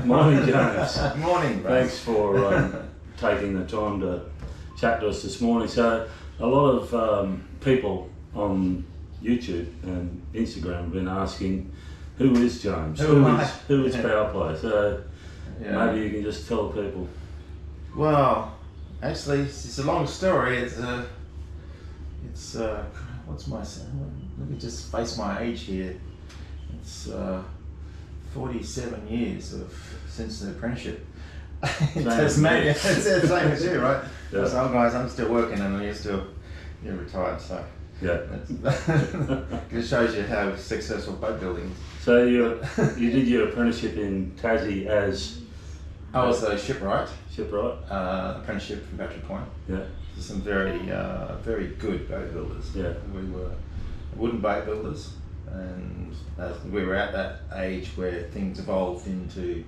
Morning, James. Morning, Russ. Thanks for taking the time to chat to us this morning. So, a lot of people on YouTube and Instagram have been asking, who is James? Who is Power Play? So, maybe you can just tell the people. Well, actually, it's a long story. What's my? Let me just face my age here. It's 47 years since the apprenticeship in Tasmania. It's the same as you, right? Yeah. So, guys, I'm still working and you're retired. So yeah, it shows you how successful boat building is. So you did your apprenticeship in Tassie as? I was a shipwright. Shipwright. Apprenticeship from Battery Point. Yeah. Some very good boat builders. Yeah. We were wooden boat builders, and we were at that age where things evolved into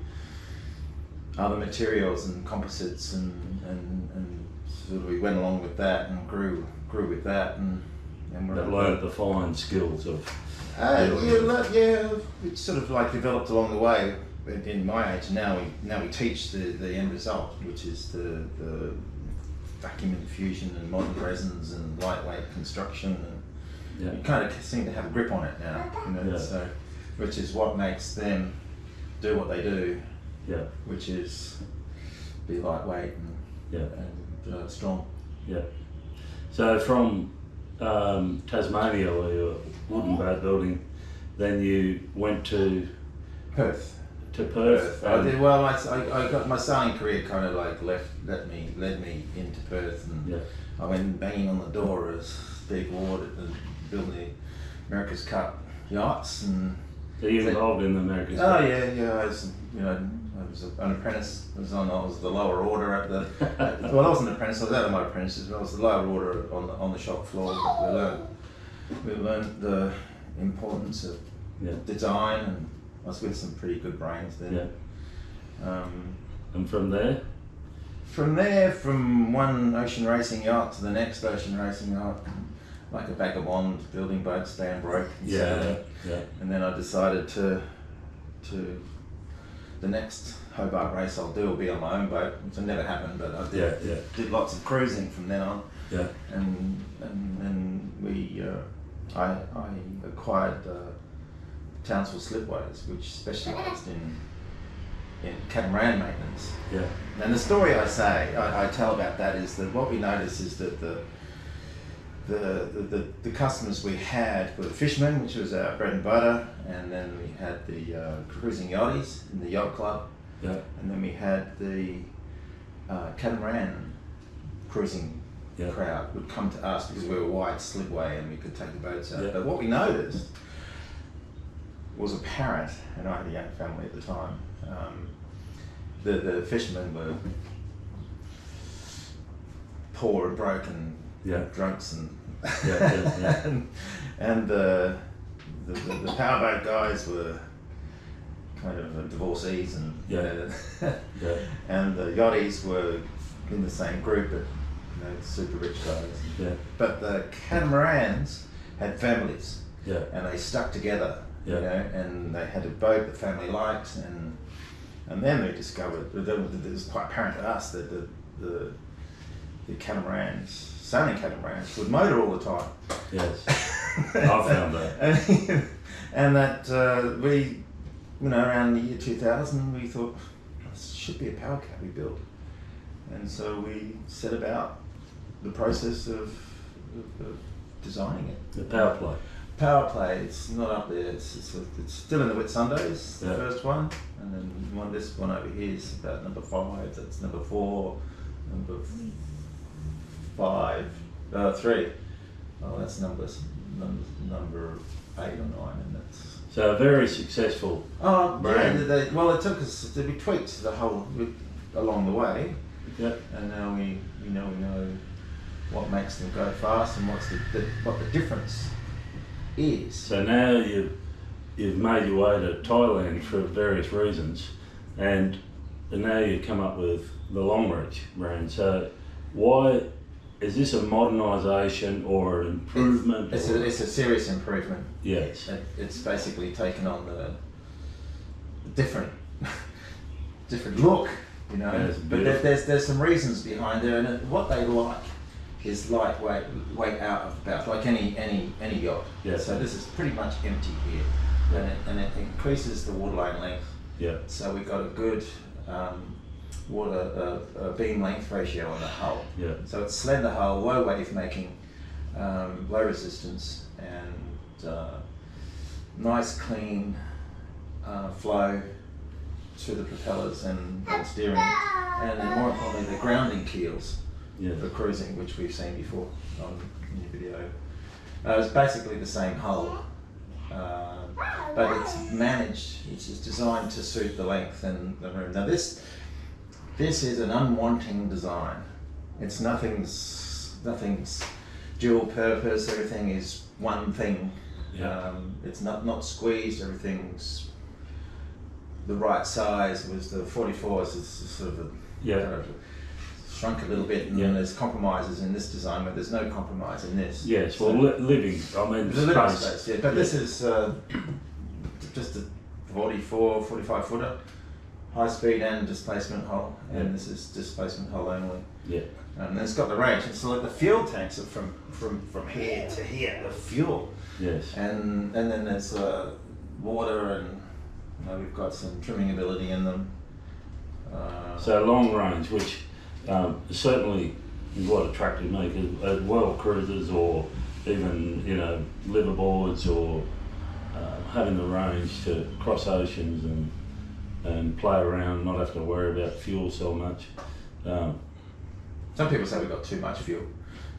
other materials and composites, and sort of we went along with that and grew with that, and learned the fine skills of. It sort of like developed along the way. In my age, now we teach the end result, which is the vacuum infusion and modern resins and lightweight construction, and you kind of seem to have a grip on it now, so which is what makes them do what they do, which is be lightweight and strong. Yeah. So from Tasmania, where you were wooden boat building, then you went to Perth. To Perth. I did well. I got my sailing career kind of like led me into Perth, and I went banging on the door as Steve Ward and building the America's Cup yachts. And so you involved in the America's Cup? Oh yeah. I was an apprentice. I was the lower order at the. Well, I wasn't an apprentice. I was out of my apprenticeship. I was the lower order on the shop floor. We learned the importance of design, and I was with some pretty good brains then. Yeah. And from there? From one ocean racing yacht to the next ocean racing yacht, like a vagabond building boats, staying broke. And then I decided to the next Hobart race I'll do will be on my own boat, which never happened, but I did lots of cruising from then on. Yeah. And then I acquired Townsville Slipways, which specialised in catamaran maintenance. Yeah. And the story I tell about that is that what we noticed is that the customers we had were the fishermen, which was our bread and butter, and then we had the cruising yachties in the yacht club, and then we had the catamaran cruising crowd would come to us because we were wide slipway and we could take the boats out. But what we noticed was apparent, and I had a young family at the time. The fishermen were poor and broken, drunks, and and the powerboat guys were kind of divorcees, and and the yachties were in the same group, but super rich guys. But the catamarans had families, and they stuck together. And they had a boat the family liked, and then they discovered it was quite apparent to us that the catamarans, sailing catamarans, would motor all the time. Yes, I found that. and that we, around the year 2000, we thought this should be a power cat we built, and so we set about the process of designing it. The Power Play. Power Play, it's not up there, it's still in the Whitsundays, the first one, and then this one over here is about number 5, that's number 4, number 5, 3, oh that's number 8 or 9, and that's... So a very successful brand. It took us, we tweaked the whole, along the way, and now we know what makes them go fast and what the difference is. So now you've made your way to Thailand for various reasons, and now you've come up with the Longreach brand. So why is this a modernisation or an improvement? It's a serious improvement. Yes. It's basically taken on the different different look, you know. Yeah, but there's some reasons behind there, and what they like is lightweight, weight out of about like any yacht. Yeah. So this is pretty much empty here, and it increases the waterline length. Yeah. So we've got a good water beam length ratio on the hull. Yeah. So it's slender hull, low wave making, low resistance, and nice clean flow through the propellers and steering, and then more importantly the grounding keels for cruising, which we've seen before on your video. It's basically the same hull, but it's managed, it's designed to suit the length and the room. Now this is an unwanting design. It's nothing's dual purpose, everything is one thing. It's not squeezed, everything's the right size. It was the 44s, it's sort of kind of shrunk a little bit, and then there's compromises in this design, but there's no compromise in this. Yes, well, living, I mean, the living space, but this is just a 45 footer, high speed and displacement hull, and this is displacement hull only. Yeah. And it's got the range, and so like the fuel tanks are from here to here, the fuel. Yes. And then there's water, and we've got some trimming ability in them. So long range, which certainly is what attracted me, because world cruisers or even liverboards or having the range to cross oceans and play around, not have to worry about fuel so much. Some people say we've got too much fuel,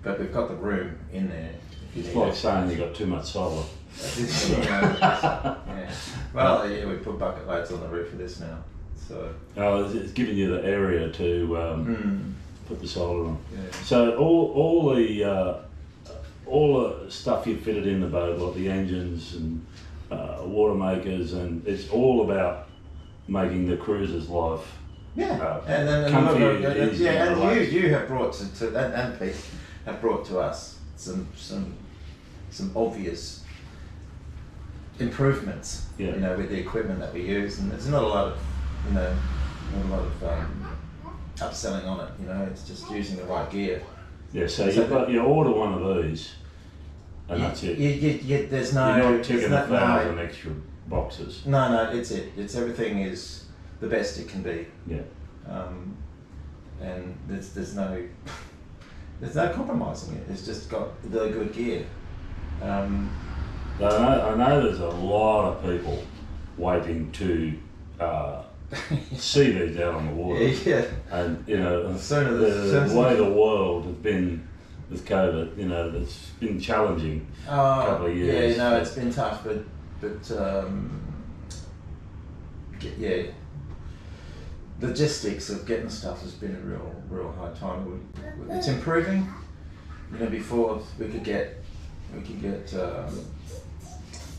but we've got the room in there. It's like saying you've got too much solar. Well, we put bucket loads on the roof of this now. So. It's giving you the area to put the solar on. Yeah. So all the stuff you fitted in the boat, like the engines and water makers, and it's all about making the cruiser's life. And you have brought and Pete have brought to us some obvious improvements. With the equipment that we use, and there's not a lot of upselling on it. It's just using the right gear. Yeah. So you order one of these, and that's it. There's no. You're not ticking 1,000 extra boxes. No, it's it. It's everything is the best it can be. Yeah. And there's no compromising it. It's just got the good gear. I know there's a lot of people waiting to see these out on the water. And the way the world has been with COVID, it's been challenging a couple of years. It's been tough, but logistics of getting stuff has been a real hard time. It's improving. Before we could get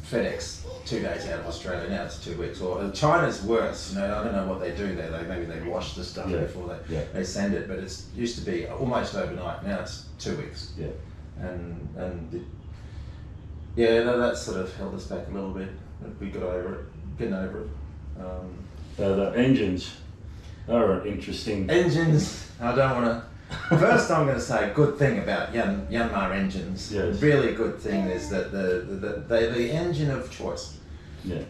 FedEx 2 days out of Australia. Now it's 2 weeks. Or China's worse. I don't know what they do there. Maybe they wash the stuff before they send it. But it used to be almost overnight. Now it's 2 weeks. Yeah. That sort of held us back a little bit. We got over it. Getting over it. The engines are interesting. Engines. I don't want to. First, I'm going to say a good thing about Yanmar engines. Yes. Really good thing is that they're the engine of choice. Yeah.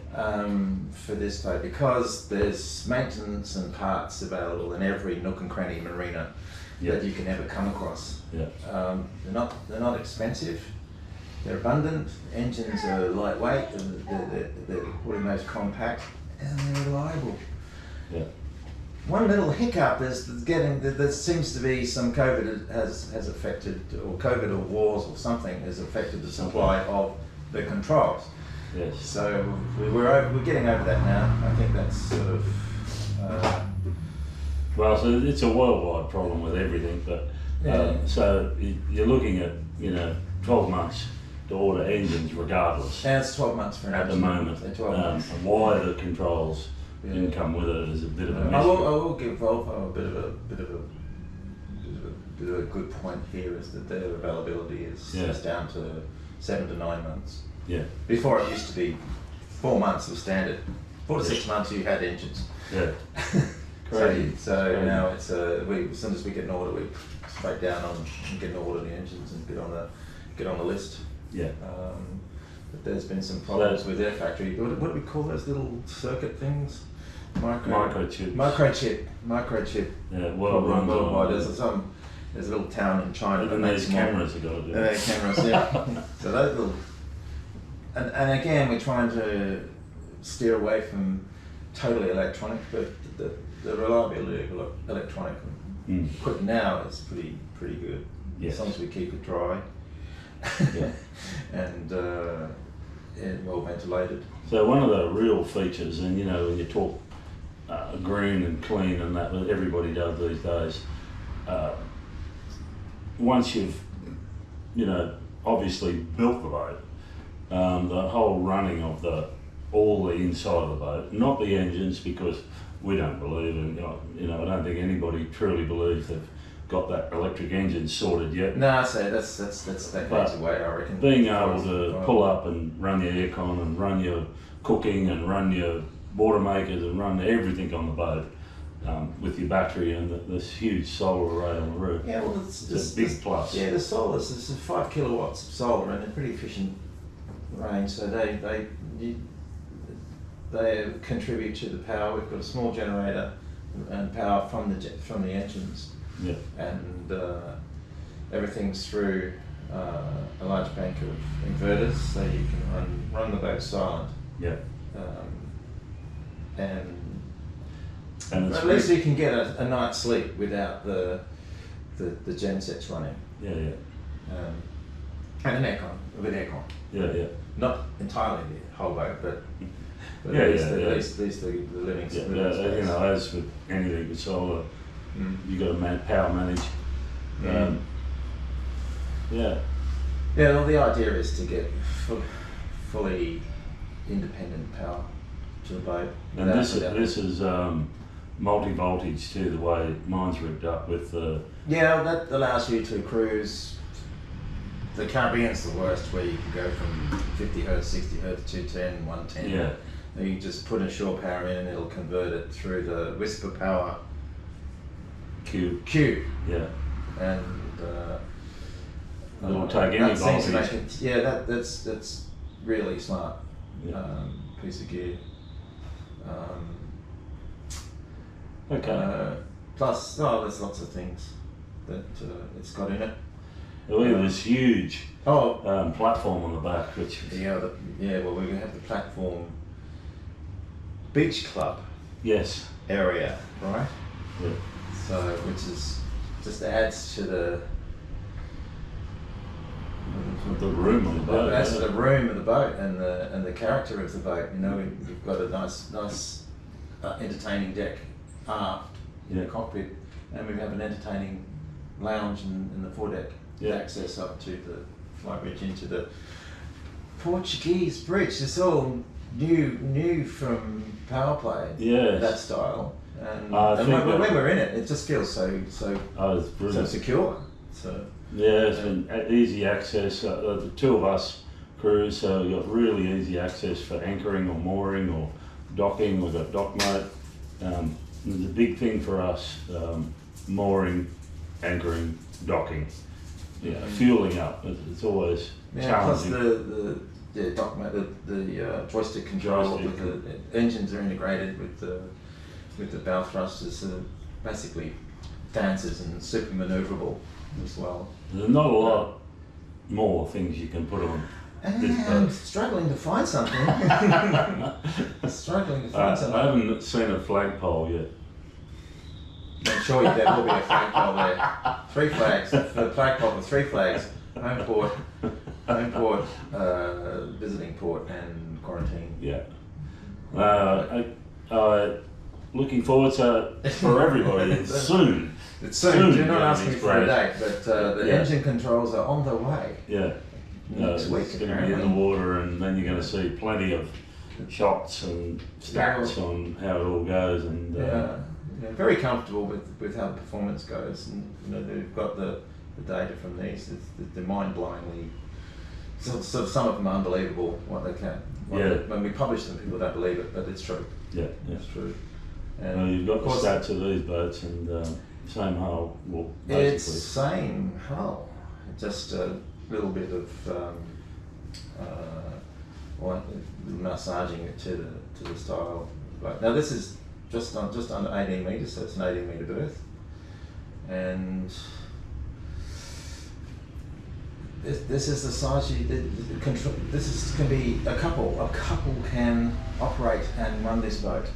For this boat, because there's maintenance and parts available in every nook and cranny marina that you can ever come across. Yeah. They're not expensive. They're abundant. Engines are lightweight. They're almost compact, and they're reliable. Yeah. One little hiccup is there seems to be some COVID has affected, or COVID or wars or something has affected the supply of the controls. Yes. So we're getting over that now. I think that's sort of. Well, so it's a worldwide problem with everything, but so you're looking at 12 months to order engines regardless. And it's 12 months for an at the moment. 12 months. And why the controls didn't come with it is a bit of a mystery. I will give Volvo a bit of a good point here, is that their availability is down to 7 to 9 months. Yeah. Before it used to be 4 months was standard. 4 to 6 months you had engines. Yeah. Crazy. So now it's as soon as we get an order, we straight down on and get an order of the engines and get on the list. Yeah. But there's been some problems with their factory. What do we call those little circuit things? Microchip. Microchip. Yeah, worldwide. There's a little town in China. And there's cameras have got to do. And there's cameras, yeah. So those little, and again we're trying to steer away from totally electronic, but the reliability of electronic equipment now is pretty good. Yes. As long as we keep it dry. Yeah. And well ventilated. So one of the real features, and when you talk green and clean and that everybody does these days, once you've obviously built the boat, the whole running of all the inside of the boat, not the engines, because we don't believe in, I don't think anybody truly believes they've got that electric engine sorted yet. No, so that's decades away, I reckon. Being able to pull up and run your aircon and run your cooking and run your water makers and run everything on the boat with your battery and this huge solar array on the roof. Yeah, well, it's a big plus. Yeah, the solar, this is 5 kilowatts of solar and a pretty efficient range, so they contribute to the power. We've got a small generator and power from the engines. Yeah. And everything's through a large bank of inverters, so you can run the boat silent. Yeah. And at least you can get a night's sleep without the gen sets running. Yeah, yeah. And an aircon, a bit of aircon. Yeah, yeah. Not entirely the whole boat, but yeah, at least the living space. Yeah, as with anything with solar, you got to power manage. Yeah. Yeah, well, the idea is to get fully independent power to the boat. And this is multi-voltage too, the way mine's rigged up with the... Yeah, that allows you to cruise. The Caribbean's the worst, where you can go from 50 hertz, 60 hertz, 210, 110. Yeah. And you just put a shore power in and it'll convert it through the whisper power Q. Yeah. And it'll take any voltage. That's really smart. Yeah. Piece of gear. Okay. Plus, there's lots of things that it's got in it. We have this huge platform on the back, which... Well, we're going to have the platform beach club area, right? Yeah. So, which is just adds to the room on the boat. Adds to the room of the boat and the character of the boat. We've got a nice entertaining deck aft in the cockpit, and we have an entertaining lounge in the foredeck. Access up to the flybridge into the Portuguese bridge. It's all new from power play. Yes. That style. And when we're in it, it just feels so secure. So it's been easy access. The two of us cruise, so we've got really easy access for anchoring or mooring or docking. We've got dock mode. There's a big thing for us: mooring, anchoring, docking. Yeah, fueling up. It's always challenging. Plus the dock mode, the joystick control with the engines are integrated with the bow thrusters, basically dancers and super manoeuvrable as well. There's not a lot more things you can put on this boat. I'm struggling to find something. I haven't seen a flagpole yet. I'm sure there will be a flagpole there. 3 flags, for the flagpole with 3 flags: home port, visiting port, and quarantine. Yeah. Looking forward to for everybody. It's soon. It's soon. You're not asking for a date, but the engine controls are on the way. Yeah. Next week, it's going to be in the water, and then you're going to see plenty of shots and stats on how it all goes. And very comfortable with how the performance goes, and they've got the data from these. They're mind-blowingly. So some of them are unbelievable what they can. When we publish them, people don't believe it, but it's true. Yeah, it's true. And you've got the stats of these boats and same hull. Well, it's same hull, just a little bit of massaging it to the style. But now this is just under 18 metres, so it's an 18 metre berth, and this is the size control. Can be a couple. A couple can operate and run this boat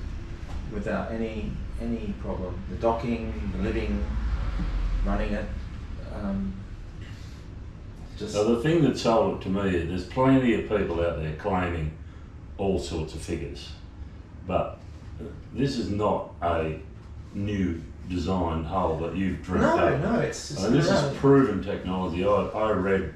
without any problem. The docking, the living, running it. So the thing that sold it to me is there's plenty of people out there claiming all sorts of figures, but this is not a new designed hull that you've dreamt up. No, it's this is proven technology. I read,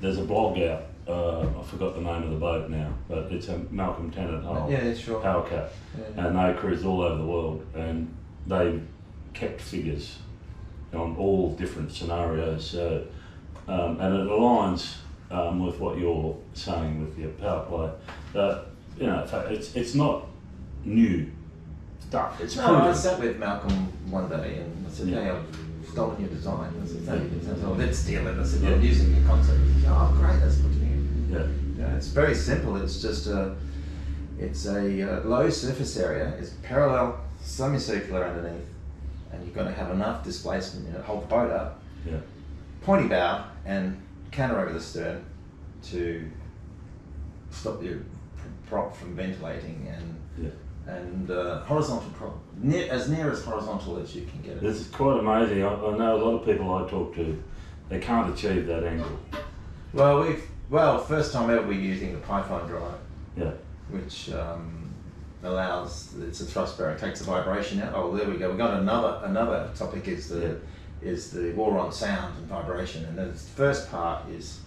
there's a blog out, I forgot the name of the boat now, but it's a Malcolm Tennant hull, yeah, sure. power cat, and they cruised all over the world, and they kept figures on all different scenarios. So, and it aligns with what you're saying with your power play. You know, it's not new stuff. It's proven. I sat with Malcolm one day and I said, "Hey, I've stolen your design." I said, "Oh, let's steal it." I said, "I'm using your concept." He said, "Oh, great, that's good to hear." Yeah, it's very simple. It's just it's a low surface area. It's parallel, semicircular underneath, and you've got to have enough displacement to hold the boat up. Yeah. Pointy bow and canter over the stern to stop your prop from ventilating and horizontal prop, as near as horizontal as you can get it. This is quite amazing. I know a lot of people I talk to, they can't achieve that angle. Well, first time ever we're using the Python drive. Yeah. Which allows, it's a thrust bearing, takes the vibration out. Oh, there we go. We've got another topic is the war on sound and vibration, and then the first part is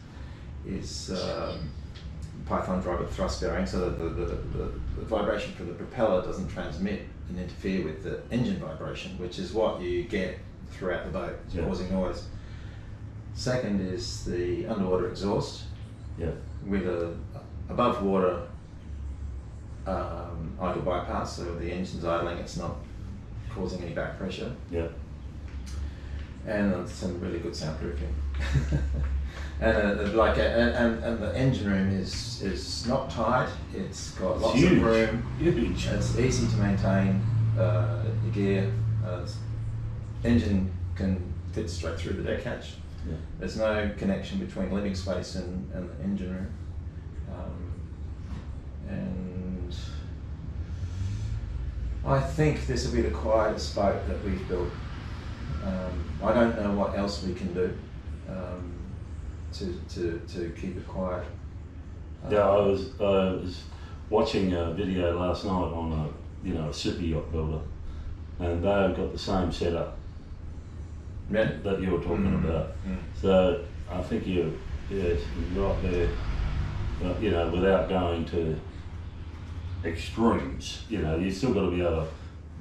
Python drive with thrust bearing, so that the vibration from the propeller doesn't transmit and interfere with the engine vibration, which is what you get throughout the boat, causing noise. Second is the underwater exhaust, with a above water idle bypass, so the engine's idling, it's not causing any back pressure. Yeah. And some really good soundproofing. And the engine room is not tight. It's got lots of room. Huge. It's easy to maintain. The gear, engine can fit straight through the deck hatch. Yeah. There's no connection between living space and the engine room. And I think this will be the quietest boat that we've built. I don't know what else we can do to keep it quiet. I was watching a video last night on a super yacht builder, and they've got the same setup that you were talking about. So I think you're right there. Without going to extremes, you still got to be able to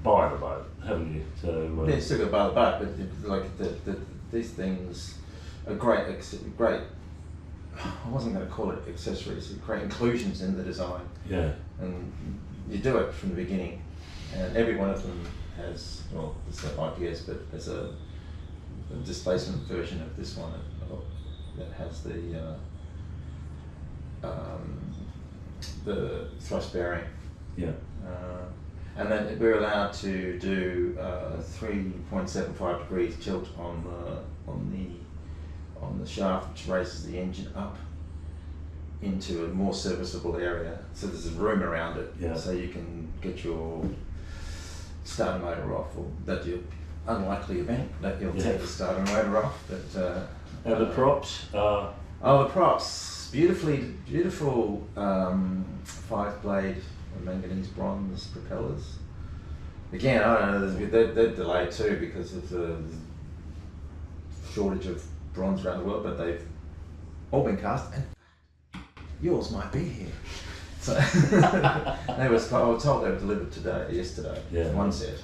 buy the boat, haven't you? So you still got to buy the boat, but these things are great. I wasn't going to call it accessories. Great inclusions in the design. Yeah. And you do it from the beginning, and every one of them has, it's not IPS, but there's a displacement version of this one that has the thrust bearing. Yeah. And then we're allowed to do 3.75 degrees tilt on the shaft, which raises the engine up into a more serviceable area. So there's room around it, so you can get your starter motor off, or that your unlikely event that you'll take the starter motor off. But and the props are. The props, beautiful 5-blade manganese bronze propellers. Again, I don't know, they're delayed too because of the shortage of bronze around the world, but they've all been cast, and yours might be here. So I was told they were delivered yesterday, one set,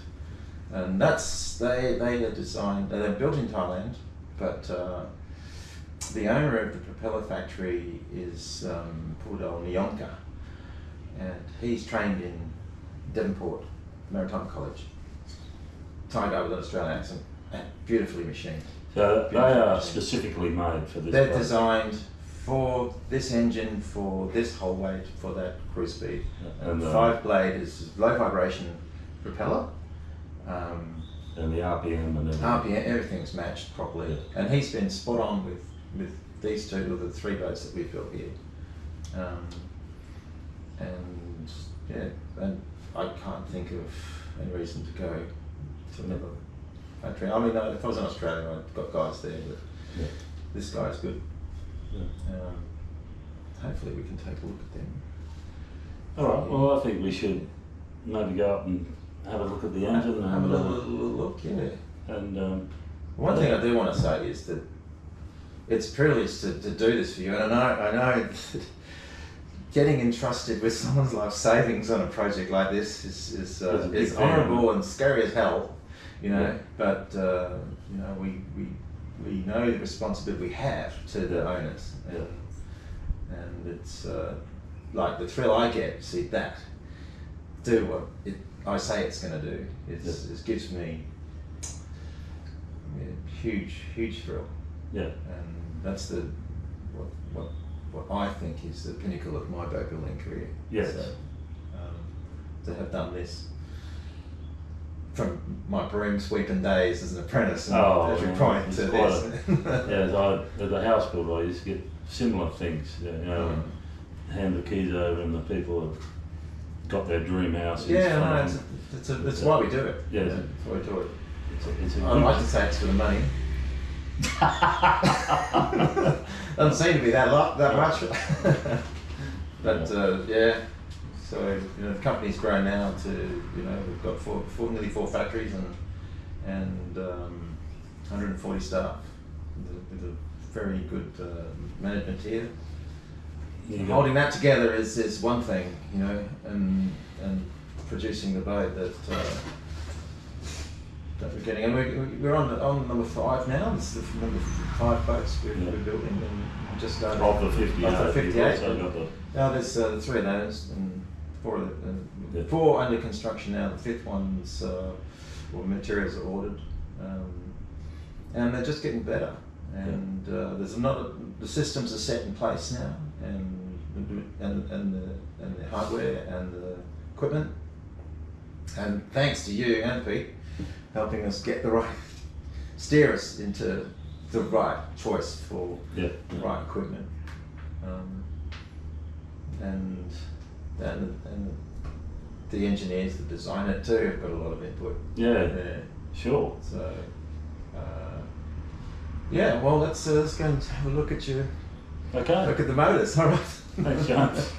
and they are designed. They're built in Thailand, but the owner of the propeller factory is Pudal Nyonka, and he's trained in Devonport, Maritime College. Thai guy with an Australian accent, and beautifully machined. So they are specifically made for this. They're boat. designed for this engine, for this hull weight, for that cruise speed. And 5-blade is low vibration propeller. And the RPM and everything. RPM, everything's matched properly. Yeah. And he's been spot on with these two, or the 3 boats that we've built here. And yeah, and I can't think of any reason to go to another country. I mean, if I was in Australia, I've got guys there, but Yeah. this guy's good. Yeah. Hopefully we can take a look at them. All right. Well, I think we should maybe go up and have a look at the engine Have a and little look, yeah. and One thing I do want to say is that it's a privilege to do this for you, and I know that getting entrusted with someone's life savings on a project like this is honourable and scary as hell, you know. Yeah. But you know, we know the responsibility we have to the owners, and it's like the thrill I get to see that do what I say it's going to do. It gives me a huge thrill. Yeah. And that's what I think is the pinnacle of my boat building career. Yes. So, to have done this from my broom sweeping days as an apprentice and every point to this. As a house builder, I used to get similar things. You know, hand the keys over, and the people have got their dream house. Yeah, no, it's why we do it. Yeah, that's why we do it. It's I like to say it's for the money. Doesn't seem to be that much. But yeah, so you know, the company's grown now to, you know, we've got nearly 4 factories and 140 staff with a very good management here. Holding that together is one thing, you know, and producing the boat that we're getting, and we're on number 5 now. This is the number 5 boats we're building, and just started of the 58. Of the 58. Now there's 3 of those, and 4 under construction now. The 5th one's materials are ordered, and they're just getting better. And there's the systems are set in place now, and the hardware and the equipment. And thanks to you and Pete, helping us get steer us into the right choice for the right equipment, and the engineers that design it too have got a lot of input. Yeah. Sure. So. Yeah, well, let's go and have a look at the motors. All right. Thanks, James.